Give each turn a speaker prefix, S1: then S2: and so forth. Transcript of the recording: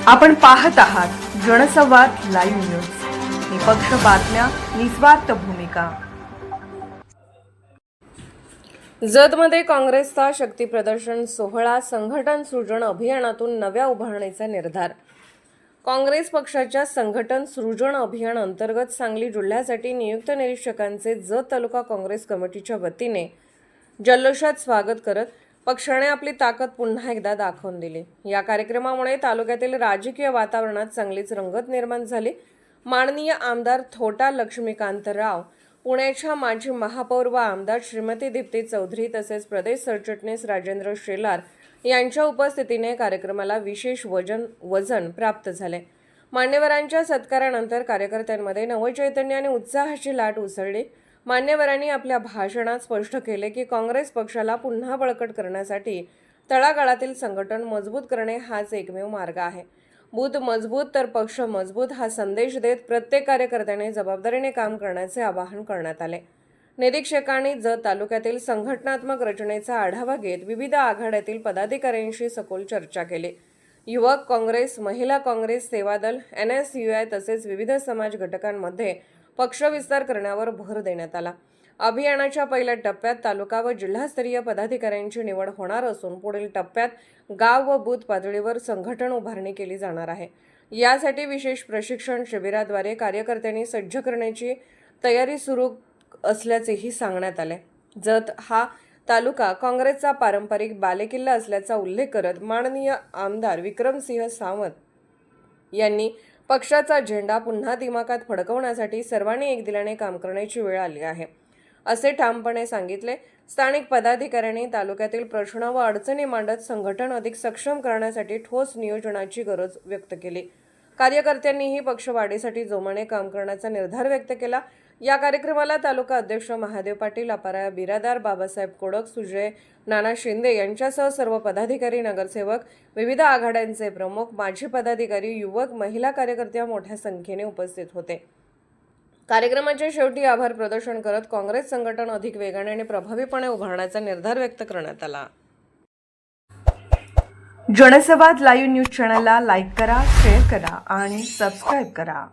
S1: आपण पाहत आहात जनसंवाद लाईव्ह न्यूज, निपक्ष बातम्या, निस्वार्थ भूमिका. जतमध्ये काँग्रेसचा शक्ती प्रदर्शन सोहळा संघटन सृजन अभियानातून नव्या उभारणीचा निर्धार. काँग्रेस पक्षाच्या संघटन सृजन अभियान अंतर्गत सांगली जिल्ह्यासाठी नियुक्त निरीक्षकांचे जत तालुका काँग्रेस कमिटीच्या वतीने जल्लोषात स्वागत करत पक्षाने आपली ताकद पुन्हा एकदा दाखवून दिली. या कार्यक्रमामुळे तालुक्यातील राजकीय वातावरणात चांगलीच रंगत निर्माण झाली. माननीय आमदार थोटा लक्ष्मीकांतराव, पुण्याच्या माजी महापौर व आमदार श्रीमती दीप्ती चौधरी तसेच प्रदेश सरचिटणीस राजेंद्र शेलार यांच्या उपस्थितीने कार्यक्रमाला विशेष वजन प्राप्त झाले. मान्यवरांच्या सत्कारानंतर कार्यकर्त्यांमध्ये नवचैतन्य आणि उत्साहाची लाट उसळली. मान्यवरांनी आपल्या भाषणात स्पष्ट केले की काँग्रेस पक्षाला पुन्हा बळकट करण्यासाठी तळागाळातील संघटन मजबूत करणे हाच एकमेव मार्ग आहे. बूथ मजबूत तर पक्ष मजबूत हा संदेश देत प्रत्येक कार्यकर्त्याने जबाबदारीने काम करण्याचे आवाहन करण्यात आले. निरीक्षकांनी जत तालुक्यातील संघटनात्मक रचनेचा आढावा घेत विविध आघाड्यातील पदाधिकाऱ्यांशी सखोल चर्चा केली. युवक काँग्रेस, महिला काँग्रेस, सेवादल, NSUI तसेच विविध समाज घटकांमध्ये पक्ष विस्तार करण्यावर भर देण्यात आला. अभियानाच्या पहिल्या टप्प्यात तालुका व जिल्हास्तरीय पदाधिकाऱ्यांची निवड होणार असून पुढील टप्प्यात गाव व बूथ पातळीवर संघटन उभारणी केली जाणार आहे. यासाठी विशेष प्रशिक्षण शिबिराद्वारे कार्यकर्त्यांनी सज्ज करण्याची तयारी सुरू असल्याचेही सांगण्यात आले. जत हा तालुका काँग्रेसचा पारंपरिक बालेकिल्ला असल्याचा उल्लेख करत माननीय आमदार विक्रमसिंह सावंत यांनी पक्षाचा झेंडा पुन्हा दिमाखात फडकवण्यासाठी सर्वांनी एक दिलाने काम करण्याची वेळ आली आहे, असे ठामपणे सांगितले. स्थानिक पदाधिकाऱ्यांनी तालुक्यातील प्रश्न व अडचणी मांडत संघटन अधिक सक्षम करण्यासाठी ठोस नियोजनाची गरज व्यक्त केली. कार्यकर्त्यांनीही पक्षवाढीसाठी जोमाने काम करण्याचा निर्धार व्यक्त केला. या कार्यक्रमाला तालुका अध्यक्ष महादेव पाटील, अपारा बिरादार, बाबासाहेब कोडक, सुजय नाना शिंदे यांच्यासह सर्व पदाधिकारी, नगरसेवक, विविध आघाड्यांचे प्रमुख, माजी पदाधिकारी, युवक, महिला कार्यकर्त्या मोठ्या संख्येने उपस्थित होते. कार्यक्रमाच्या शेवटी आभार प्रदर्शन करत काँग्रेस संघटन अधिक वेगाने आणि प्रभावीपणे उभारण्याचा निर्धार व्यक्त करण्यात आला. जनसंवाद लाईव्ह न्यूज चॅनलला लाईक करा, शेअर करा आणि सबस्क्राईब करा.